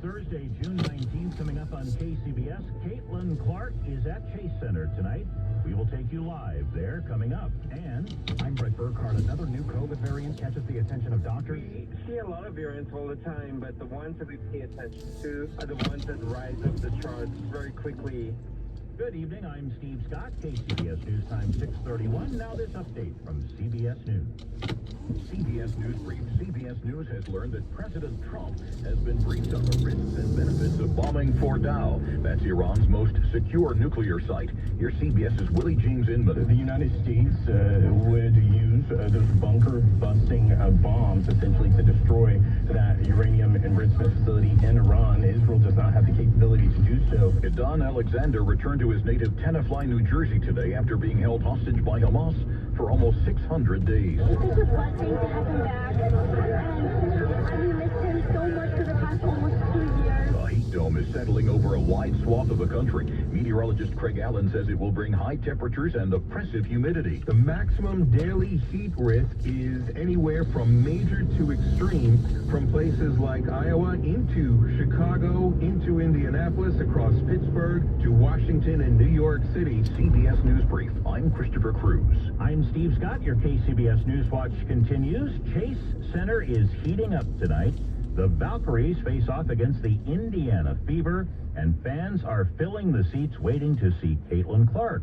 Thursday, June 19th, coming up on KCBS. Caitlin Clark is at Chase Center tonight. We will take you live there coming up. And I'm Brett Burkhardt. Another new COVID variant catches the attention of doctors. We see a lot of variants all the time, but the ones that we pay attention to are the ones that rise up the charts very quickly. Good evening. I'm Steve Scott, KCBS News Time 6:31. Now this update from CBS News. CBS News Brief. CBS News has learned that President Trump has been briefed on the risks and benefits of bombing Fort Dow. That's Iran's most secure nuclear site. Here's CBS's Willie James Inman. The United States would use those bunker-busting bombs essentially to destroy that uranium enrichment facility in Iran. Israel does not have the capability to do so. Don Alexander returned to his native Tenafly, New Jersey today after being held hostage by Hamas for almost 600 days. It's such a blessing to have him back, and I've missed him so much for the past almost 2 years. A heat dome is settling over a wide swath of the country. Meteorologist Craig Allen says it will bring high temperatures and oppressive humidity. The maximum daily heat risk is anywhere from major to extreme, from places like Iowa into Chicago, into Indianapolis, across Pittsburgh, to Washington and New York City. CBS News Brief. I'm Christopher Cruz. I'm Steve Scott. Your KCBS News Watch continues. Chase Center is heating up tonight. The Valkyries face off against the Indiana Fever, and fans are filling the seats waiting to see Caitlin Clark.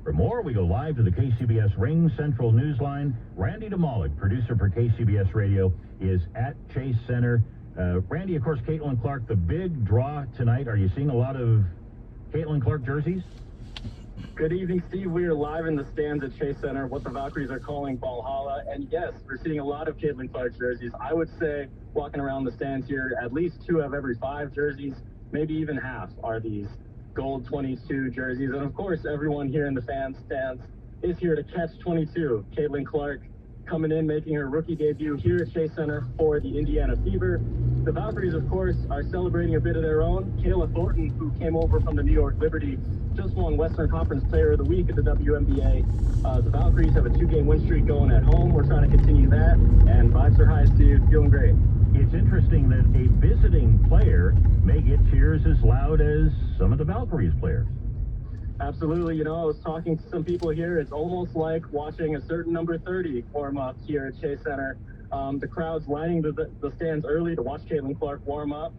For more, we go live to the KCBS Ring Central Newsline. Randy DeMollick, producer for KCBS Radio, is at Chase Center. Randy, of course, Caitlin Clark, the big draw tonight. Are you seeing a lot of Caitlin Clark jerseys? Good evening, Steve. We are live in the stands at Chase Center, what the Valkyries are calling Valhalla. And yes, we're seeing a lot of Caitlin Clark jerseys. I would say, walking around the stands here, at least 2 of every 5 jerseys, maybe even half, are these gold 22 jerseys. And of course, everyone here in the fan stands is here to catch 22. Caitlin Clark coming in, making her rookie debut here at Chase Center for the Indiana Fever. The Valkyries, of course, are celebrating a bit of their own. Kayla Thornton, who came over from the New York Liberty, just won Western Conference Player of the Week at the WNBA. The Valkyries have a 2-game win streak going at home. We're trying to continue that, and vibes are high, Steve. Feeling great. It's interesting that a visiting player may get cheers as loud as some of the Valkyries players. Absolutely. You know, I was talking to some people here. It's almost like watching a certain number 30 warm up here at Chase Center. The crowd's lining the stands early to watch Caitlin Clark warm up,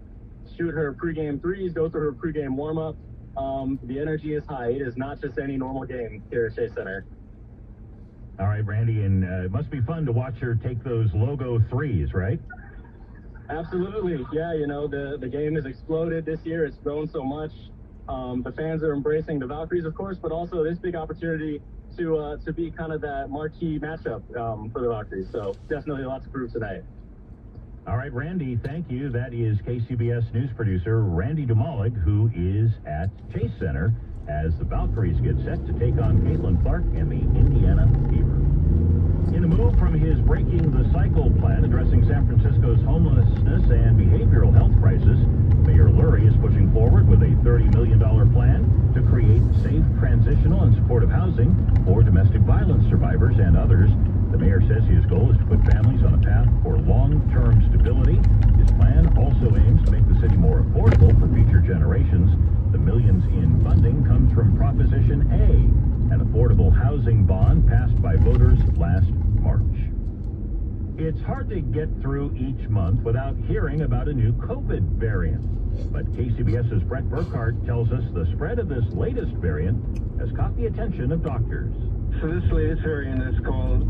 shoot her pregame threes, go through her pregame warm up. The energy is high. It is not just any normal game here at Chase Center. All right, Randy, and it must be fun to watch her take those logo threes, right? Absolutely. Yeah, you know, the game has exploded this year. It's grown so much. The fans are embracing the Valkyries, of course, but also this big opportunity to be kind of that marquee matchup for the Valkyries. So definitely a lot to prove tonight. All right, Randy, thank you. That is KCBS News producer Randy DeMollick, who is at Chase Center as the Valkyries get set to take on Caitlin Clark and the Indiana Fever. In a move from his Breaking the Cycle plan addressing San Francisco's homelessness and behavioral health crisis, Mayor Lurie is pushing forward with a $30 million plan to create safe, transitional, and supportive housing for domestic violence survivors and others. The mayor says his goal is to put families on a path for long-term stability. His plan also aims to make the city more affordable for future generations. The millions in funding comes from Proposition A, an affordable housing bond passed by voters last March. It's hard to get through each month without hearing about a new COVID variant. But KCBS's Brett Burkhardt tells us the spread of this latest variant has caught the attention of doctors. So this latest variant is called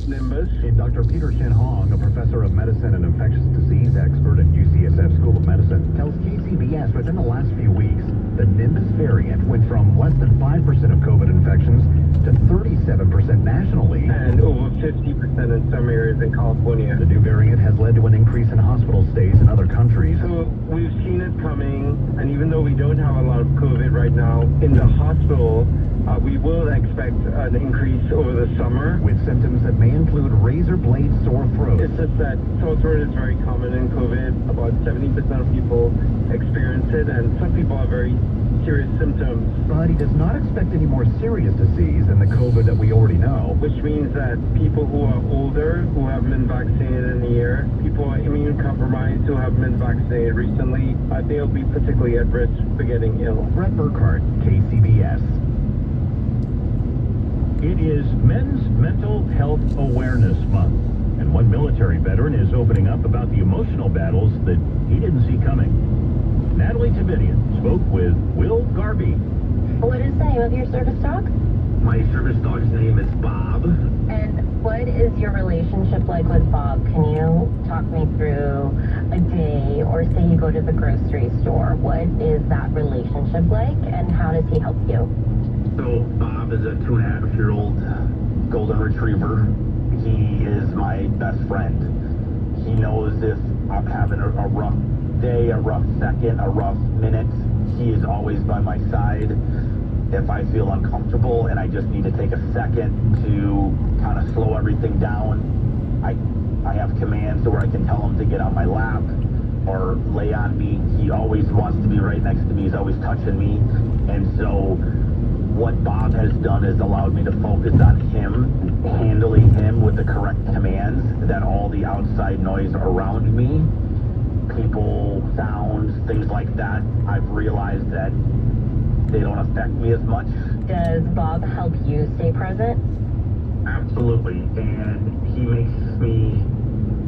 Nimbus. And Dr. Peter Shin Hong, a professor of medicine and infectious disease expert at UCSF School of Medicine, tells KCBS within the last few weeks, the Nimbus variant went from less than 5% of COVID infections to 37% nationally. And over 50% in some areas in California. The new variant has led to an increase in hospital stays in other countries. So we've seen it coming, and even though we don't have a lot of COVID right now in the hospital, we will expect an increase over the summer. With symptoms that may include razor blade sore throat. It's just that sore throat is very common in COVID. About 70% of people experience it, and some people have very serious symptoms. But he does not expect any more serious disease than the COVID that we already know. Which means that people who are older, who haven't been vaccinated in a year, people are immune compromised who haven't been vaccinated recently, family, they'll be particularly at risk for getting ill. Brett Burkhart, KCBS. It is Men's Mental Health Awareness Month, and one military veteran is opening up about the emotional battles that he didn't see coming. Natalie Tavidian spoke with Will Garvey. What is the name of your service dog? My service dog's name is Bob. And what is your relationship like with Bob? Can you talk me through a day, or say you go to the grocery store? What is that relationship like, and how does he help you? So Bob is a 2.5-year-old golden retriever. He is my best friend. He knows if I'm having a rough day, a rough second, a rough minute. He is always by my side. If I feel uncomfortable and I just need to take a second to kind of slow everything down, I have commands where I can tell him to get on my lap or lay on me. He always wants to be right next to me. He's always touching me. And so what Bob has done is allowed me to focus on him, handling him with the correct commands, that all the outside noise around me, people, sounds, things like that, I've realized that they don't affect me as much. Does Bob help you stay present? Absolutely, and he makes me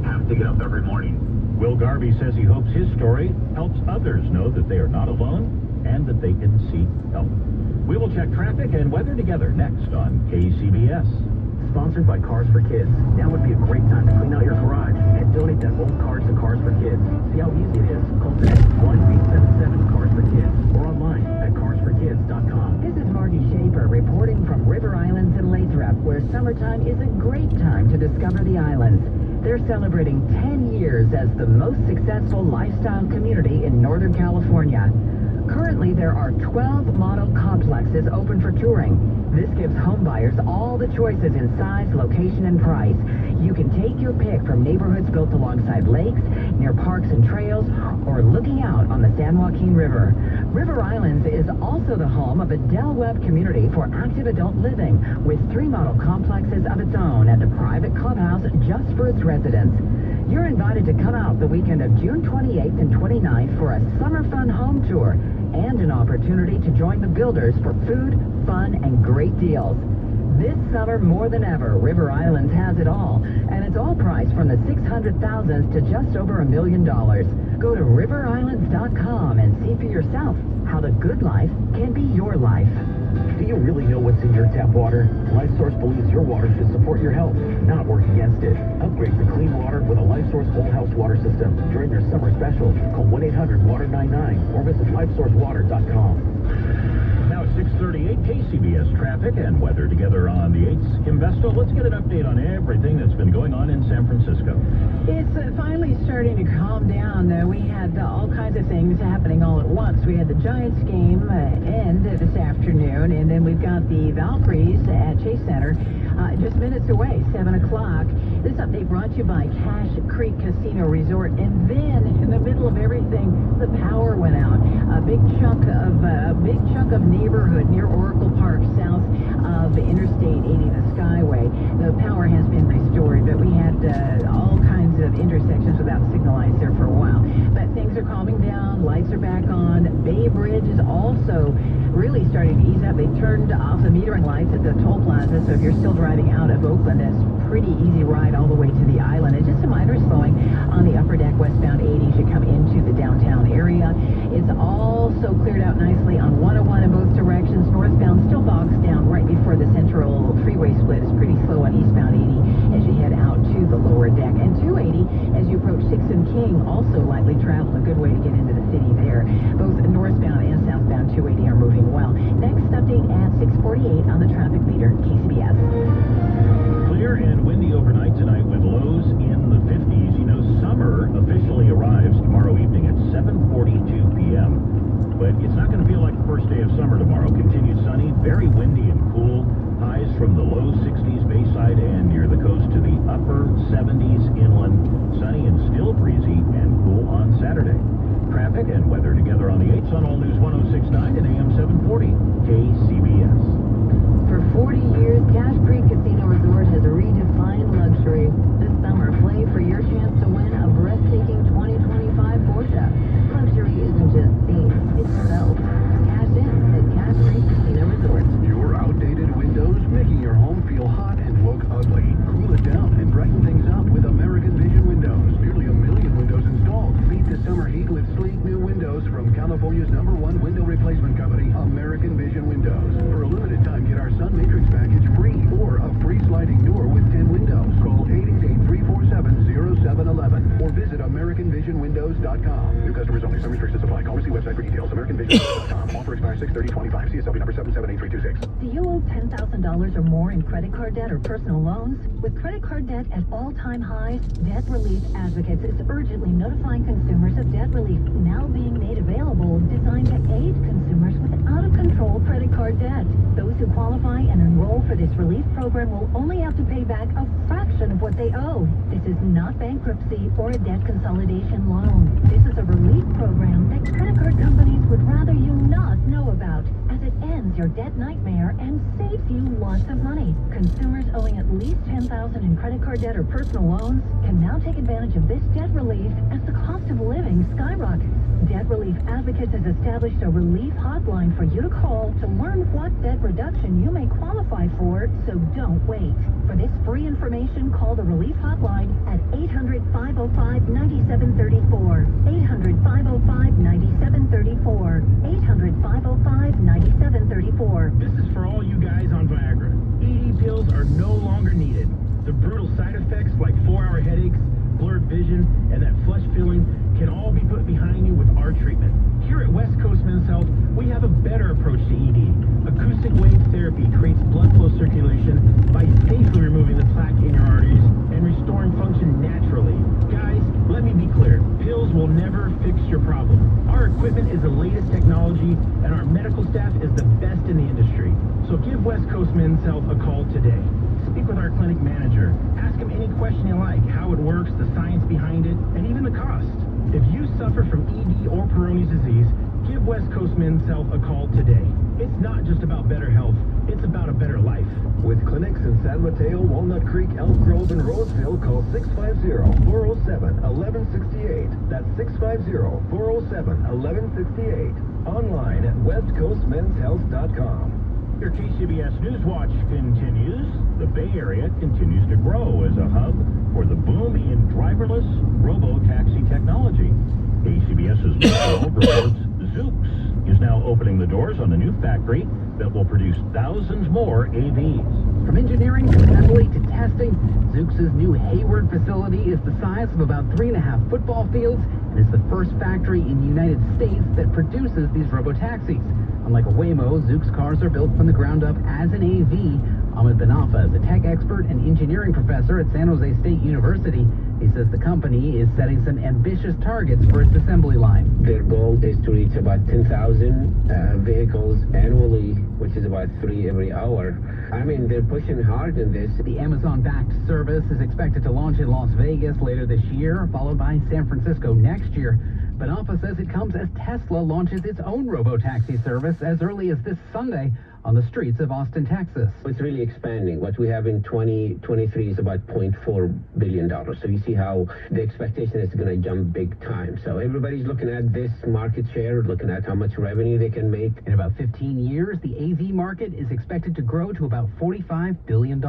have to get up every morning. Will Garvey says he hopes his story helps others know that they are not alone and that they can seek help. We will check traffic and weather together next on KCBS. Sponsored by Cars for Kids. Now would be a great time to clean out your garage and donate them old cars to Cars for Kids. See how easy it is? Call today 1-877-CARS-FOR-KIDS or online at carsforkids.com. This is Margie Schaefer reporting from River Islands in Lathrop, where summertime is a great time to discover the islands. They're celebrating 10 years as the most successful lifestyle community in Northern California. Currently, there are 12 model complexes open for touring. This gives home buyers all the choices in size, location, and price. You can take your pick from neighborhoods built alongside lakes, near parks and trails, or looking out on the San Joaquin River. River Islands is also the home of a Del Webb community for active adult living, with 3 model complexes of its own and a private clubhouse just for its residents. You're invited to come out the weekend of June 28th and 29th for a summer fun home tour and an opportunity to join the builders for food, fun, and great deals. This summer, more than ever, River Islands has it all, and it's all priced from the $600,000s to just over $1 million. Go to riverislands.com and see for yourself how the good life can be your life. Do you really know what's in your tap water? LifeSource believes your water should support your health, not work against it. Upgrade to clean water with a LifeSource Whole House Water System during their summer special. Call 1-800-WATER-99 or visit LifeSourceWater.com. Now at 6:38, KCBS traffic and weather together on the 8th. Kim Vestal, let's get an update on everything that's been going on in San Francisco. It's finally starting to calm down. We had all kinds of things happening all at once. We had the Giants game end this afternoon, and then we've got the Valkyries at Chase Center just minutes away, 7 o'clock. This update brought to you by Cache Creek Casino Resort. And then, in the middle of everything, the power went out. A big chunk of neighborhood near Oracle Park, south of Interstate 80, the Skyway. The power has been restored, but we had all kinds of intersections without signal lights there for a while. But things are calming down. Lights are back on. Bay Bridge is also really starting to ease up. They turned off the metering lights at the toll plaza, so if you're still driving out of Oakland, that's pretty easy ride all the way to the island. And just a minor slowing on the upper deck westbound 80 as you come into the downtown area. It's also cleared out nicely on 101 in both directions. Northbound still bogs down right before the central freeway split. It's pretty slow on eastbound 80 as you head out to the lower deck. And 280 as you approach 6th and King, also lightly traveled. A good way to get into the city there. Both northbound and southbound 280 are moving well. Next update at 6:48 on the traffic leader, KCBS. Clear and windy overnight tonight with lows in the 50s. You know, summer officially arrives tomorrow evening at 7:42 p.m. But it's not going to feel like the first day of summer tomorrow. Continued sunny, very windy and cool. Highs from the low 60s Bayside and near the coast to the upper 70s inland. Sunny and still breezy and cool on Saturday. Traffic and weather together on the 8th on All News 106.9 and AM 740. KCBS. For 40 years, Cache Creek 630-25. CSLB number 7783226. Do you owe $10,000 or more in credit card debt or personal loans? With credit card debt at all-time highs, Debt Relief Advocates is urgently notifying consumers of debt relief now being made available, designed to aid consumers with out-of-control credit card debt. Those who qualify and enroll for this relief program will only have to pay back a fraction of what they owe. This is not bankruptcy or a debt consolidation loan. This is a relief program that credit card companies would rather you not know about, as it ends your debt nightmare and saves you lots of money. Consumers owing at least $10,000 in credit card debt or personal loans can now take advantage of this debt relief as the cost of living skyrockets. Debt Relief Advocates has established a relief hotline for you to call to learn what debt reduction you may qualify for, so don't wait. For this free information, call the relief hotline at 800-505-9734. 800-505-9734. 800-505-9734. This is for all you guys on Viagra. ED pills are no longer needed. The brutal side effects like 4-hour headaches, blurred vision, and that flush feeling can all be put behind you with our treatment. Here at West Coast Men's Health, we have a better approach to ED. Acoustic wave therapy creates blood flow circulation by safely removing the plaque in your arteries and restoring function naturally. Guys, let me be clear. Pills will never fix your problem. Our equipment is the latest technology, and our medical staff is the best in the industry. So give West Coast Men's Health a call today. Speak with our clinic manager. Ask him any question you like, how it works, the science behind it, and even the cost. If you suffer from ED or Peyronie's disease, give West Coast Men's Health a call today. It's not just about better health, it's about a better life. With clinics in San Mateo, Walnut Creek, Elk Grove, and Roseville, call 650-407-1168. That's 650-407-1168. Online at westcoastmenshealth.com. Your KCBS News Watch continues. The Bay Area continues to grow as a hub for the boom in driverless robo-taxi technology. KCBS's Michael reports Zoox is now opening the doors on a new factory that will produce thousands more AVs. From engineering to assembly to testing, Zoox's new Hayward facility is the size of about 3.5 football fields and is the first factory in the United States that produces these robotaxis. Unlike a Waymo, Zoox cars are built from the ground up as an AV. Ahmed Benafa is a tech expert and engineering professor at San Jose State University. He says the company is setting some ambitious targets for its assembly line. Their goal is to reach about 10,000 vehicles annually, which is about 3 every hour. I mean, they're pushing hard in this. The Amazon-backed service is expected to launch in Las Vegas later this year, followed by San Francisco next year. Benafa says it comes as Tesla launches its own robotaxi service as early as this Sunday on the streets of Austin, Texas. It's really expanding. What we have in 2023 is about $0.4 billion. So you see how the expectation is going to jump big time. So everybody's looking at this market share, looking at how much revenue they can make. In about 15 years, the AV market is expected to grow to about $45 billion.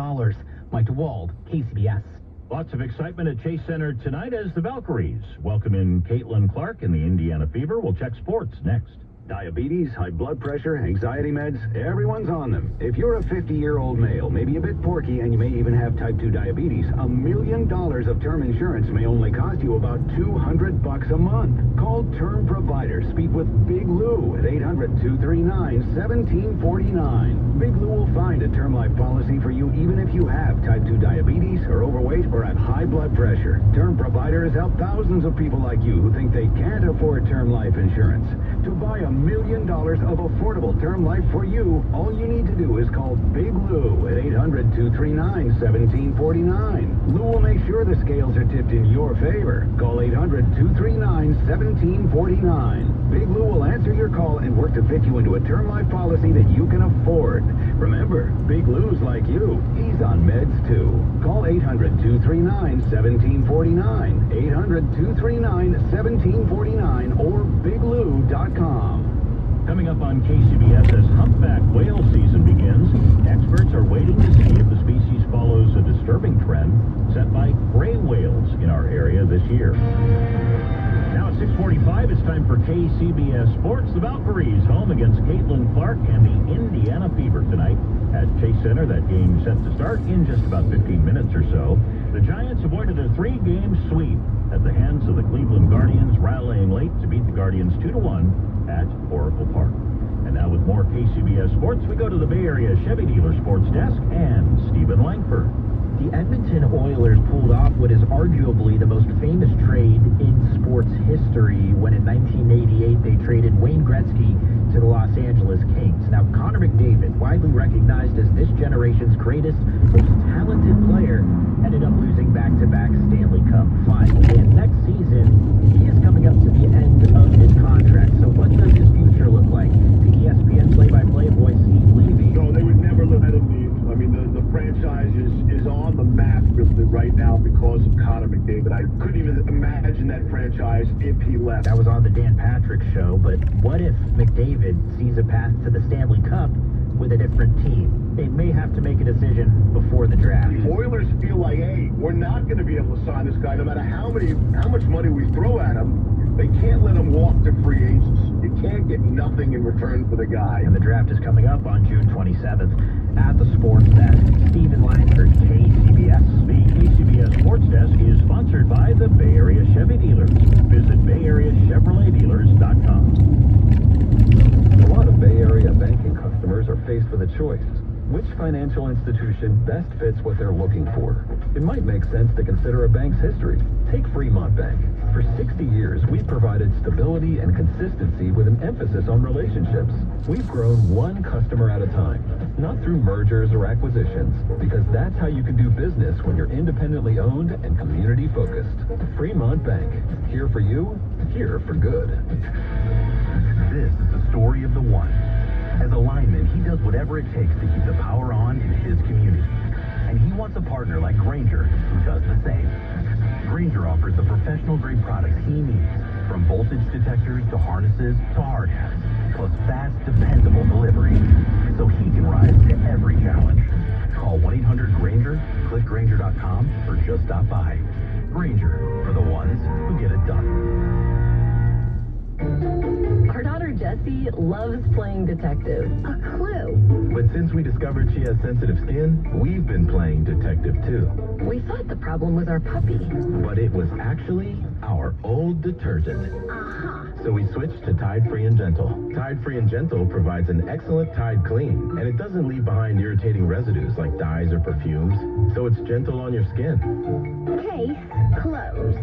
Mike DeWald, KCBS. Lots of excitement at Chase Center tonight as the Valkyries welcome in Caitlin Clark in the Indiana Fever. We'll check sports next. Diabetes, high blood pressure, anxiety meds, everyone's on them. If you're a 50-year-old male, maybe a bit porky, and you may even have type 2 diabetes, $1 million of term insurance may only cost you about $200 a month. Call Term Provider. Speak with Big Lou at 800-239-1749. Big Lou will find a term life policy for you even if you have type 2 diabetes, are overweight, or have high blood pressure. Term Provider has helped thousands of people like you who think they can't afford term life insurance. To buy $1 million of affordable term life for you, all you need to do is call Big Lou at 800-239-1749. Lou will make sure the scales are tipped in your favor. Call 800-239-1749. Big Lou will answer your call and work to fit you into a term life policy that you can afford. Remember, Big Lou's like you. He's on meds too. Call 800-239-1749. 800-239-1749 or biglou.com. Coming up on KCBS as humpback whale season begins, experts are waiting to see if the species follows a disturbing trend set by gray whales in our area this year. Now at 6:45, it's time for KCBS Sports. The Valkyries home against Caitlin Clark and the Indiana Fever tonight at Chase Center. That game set to start in just about 15 minutes or so. The Giants avoided a 3-game sweep at the hands of the Cleveland Guardians, rallying late to beat the Guardians 2-1 at Oracle Park. And now with more KCBS Sports, we go to the Bay Area Chevy Dealer Sports Desk and Stephen Langford. The Edmonton Oilers pulled off what is arguably the most famous trade in sports history when in 1988 they traded Wayne Gretzky to the Los Angeles Kings. Now, Connor McDavid, widely recognized as this generation's greatest, most talented player, ended up losing back-to-back Stanley Cup finals. And next season, he is coming up to the end of his contract. So what does his future look like? The ESPN play-by-play voice, Steve Levy. No, they would never let him leave. I mean, the franchise is on the map right now because of Connor McDavid. I couldn't even imagine that franchise if he left. That was on the Dan Patrick Show, but what if McDavid sees a path to the Stanley Cup with a different team? They may have to make a decision before the draft. The Oilers feel like, hey, we're not going to be able to sign this guy no matter how much money we throw at him. They can't let him walk to free agents. You can't get nothing in return for the guy. And the draft is coming up on June 27th at the Sports Desk. Stephen Langford, KCBS. The KCBS Sports Desk is sponsored by the Bay Area Chevy Dealers. Visit BayAreaChevroletDealers.com. A lot of Bay Area banking customers are faced with a choice. Which financial institution best fits what they're looking for? It might make sense to consider a bank's history. Take Fremont Bank. For 60 years, we've provided stability and consistency with an emphasis on relationships. We've grown one customer at a time, not through mergers or acquisitions, because that's how you can do business when you're independently owned and community focused. Fremont Bank. Here for you, here for good. This is the story of the one. As a lineman, he does whatever it takes to keep the power on in his community. And he wants a partner like Grainger who does the same. Grainger offers the professional-grade products he needs, from voltage detectors to harnesses to hard hats, plus fast, dependable delivery, so he can rise to every challenge. Call 1-800-GRAINGER, click Grainger.com, or just stop by. Grainger, for the ones who get it done. Our daughter Jessie loves playing detective. A clue. But since we discovered she has sensitive skin, we've been playing detective too. We thought the problem was our puppy. But it was actually our old detergent. So we switched to Tide Free and Gentle. Tide Free and Gentle provides an excellent Tide clean, and it doesn't leave behind irritating residues like dyes or perfumes, so it's gentle on your skin. Case closed.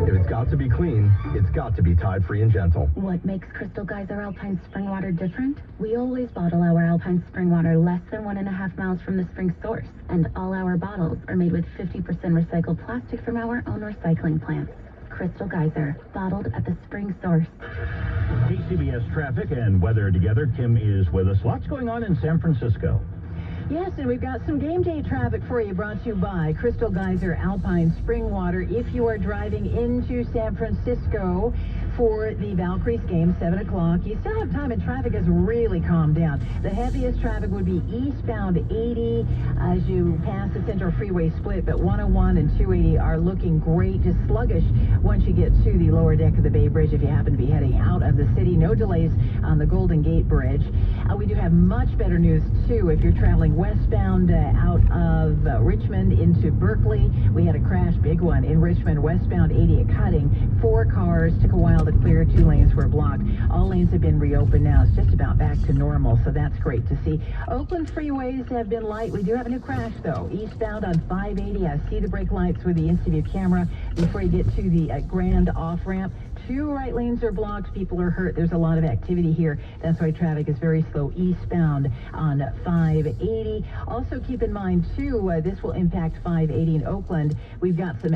If it's got to be clean, it's got to be Tide Free and Gentle. What makes Crystal Geyser Alpine Spring Water different? We always bottle our Alpine Spring Water less than 1.5 miles from the spring source, and all our bottles are made with 50% recycled plastic from our own recycling plants. Crystal Geyser, bottled at the spring source. KCBS traffic and weather together. Kim is with us. Lots going on in San Francisco. Yes, and we've got some game day traffic for you, brought to you by Crystal Geyser Alpine Spring Water. If you are driving into San Francisco for the Valkyries game, 7 o'clock, you still have time and traffic has really calmed down. The heaviest traffic would be eastbound 80 as you pass the Central Freeway split, but 101 and 280 are looking great, just sluggish once you get to the lower deck of the Bay Bridge if you happen to be heading out of the city. No delays on the Golden Gate Bridge. We do have much better news, too, if you're traveling westbound out of Richmond into Berkeley. We had a crash, big one, in Richmond, westbound 80 at Cutting. 4 cars, took a while to clear, 2 lanes were blocked. All lanes have been reopened now. It's just about back to normal, so that's great to see. Oakland freeways have been light. We do have a new crash, though. Eastbound on 580, I see the brake lights with the InstaView camera before you get to the Grand off-ramp. 2 right lanes are blocked. People are hurt. There's a lot of activity here. That's why traffic is very slow eastbound on 580. Also keep in mind, too, this will impact 580 in Oakland. We've got some